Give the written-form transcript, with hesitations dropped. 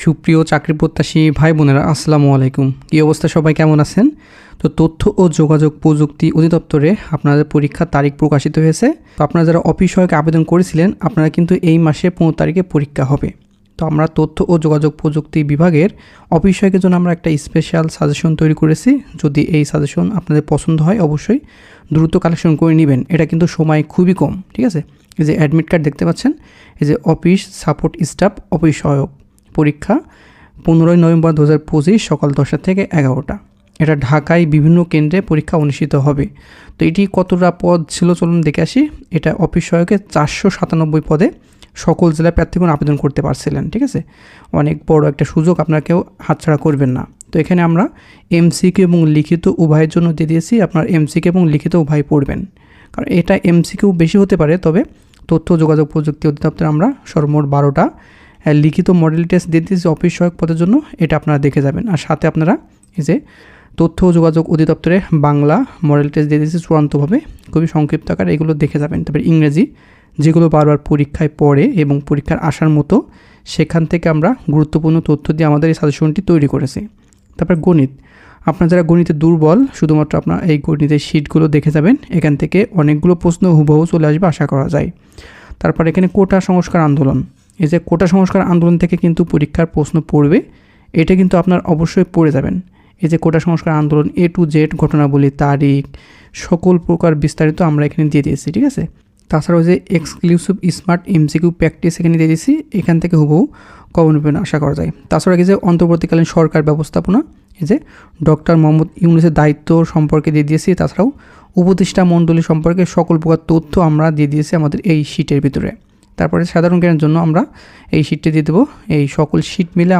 সুপ্রিয় চাকরি প্রত্যাশী ভাই বোনেরা আসসালামু আলাইকুম। কী অবস্থা, সবাই কেমন আছেন? তো তথ্য ও যোগাযোগ প্রযুক্তি অধিদপ্তরে আপনাদের পরীক্ষার তারিখ প্রকাশিত হয়েছে। তো আপনারা যারা অফিস সহায়ক আবেদন করেছিলেন, আপনারা কিন্তু এই মাসে 15 তারিখে পরীক্ষা হবে। তো আমরা তথ্য ও যোগাযোগ প্রযুক্তি বিভাগের অফিস সহায়কের জন্য আমরা একটা স্পেশাল সাজেশন তৈরি করেছি। যদি এই সাজেশন আপনাদের পছন্দ হয় অবশ্যই দ্রুত কালেকশন করে নেবেন। এটা কিন্তু সময় খুবই কম, ঠিক আছে? এই যে অ্যাডমিট কার্ড দেখতে পাচ্ছেন, এই যে অফিস সাপোর্ট স্টাফ অফিস সহায়ক পরীক্ষা 15 নভেম্বর 2025 সকাল 10টা থেকে 11টা। এটা ঢাকায় বিভিন্ন কেন্দ্রে পরীক্ষা অনুষ্ঠিত হবে। তো এটি কতটা পদ ছিল চলুন দেখে আসি। এটা অফিস সহায়কের 497 পদে সকল জেলার প্রার্থীগণ আবেদন করতে পারছিলেন, ঠিক আছে? অনেক বড় একটা সুযোগ, আপনারা কেউ হাতছাড়া করবেন না। তো এখানে আমরা এমসিকিউ এবং লিখিত উভয়ের জন্য দিয়ে দিয়েছি। আপনার এমসিকিউ এবং লিখিত উভয় পড়বেন, কারণ এটা এমসিকিউ বেশি হতে পারে। তবে তথ্য যোগাযোগ প্রযুক্তি অধিদপ্তরে আমরা সর্বমোট 12টা লিখিত মডেল টেস্ট দিয়ে দিয়েছি অফিস সহায়ক পদের জন্য। এটা আপনারা দেখে যাবেন। আর সাথে আপনারা এই যে তথ্য ও যোগাযোগ অধিদপ্তরে বাংলা মডেল টেস্ট দিয়ে দিয়েছি চূড়ান্তভাবে, খুবই সংক্ষিপ্ত আকারে, এগুলো দেখে যাবেন। তারপরে ইংরেজি, যেগুলো বারবার পরীক্ষায় পড়ে এবং পরীক্ষার আসার মতো, সেখান থেকে আমরা গুরুত্বপূর্ণ তথ্য দিয়ে আমাদের এই সাজেশনটি তৈরি করেছি। তারপর গণিত, আপনারা যারা গণিতে দুর্বল, শুধুমাত্র আপনারা এই গণিতের শিটগুলো দেখে যাবেন। এখান থেকে অনেকগুলো প্রশ্ন হুবহু চলে আসবে আশা করা যায়। তারপর এখানে কোটা সংস্কার আন্দোলন, এই যে কোটা সংস্কার আন্দোলন থেকে কিন্তু পরীক্ষার প্রশ্ন পড়বে, এটা কিন্তু আপনার অবশ্যই পড়ে যাবেন। এই যে কোটা সংস্কার আন্দোলন A to Z ঘটনাবলী, তারিখ, সকল প্রকার বিস্তারিত আমরা এখানে দিয়ে দিয়েছি, ঠিক আছে? তাছাড়াও যে এক্সক্লুসিভ স্মার্ট এমসিকিউ প্র্যাকটিস এখানে দিয়ে দিয়েছি, এখান থেকে হুবহু কমন পেন আশা করা যায়। তাছাড়া এই যে অন্তর্বর্তীকালীন সরকার ব্যবস্থাপনা, এই যে ডক্টর মোহাম্মদ ইউনূসের দায়িত্ব সম্পর্কে দিয়ে দিয়েছি। তাছাড়াও উপদেষ্টা মণ্ডলী সম্পর্কে সকল প্রকার তথ্য আমরা দিয়ে দিয়েছি আমাদের এই শিটের ভিতরে। তারপরে সাধারণ জ্ঞানের জন্য আমরা এই শিটটি দিয়ে দেবো। এই সকল শিট মিলে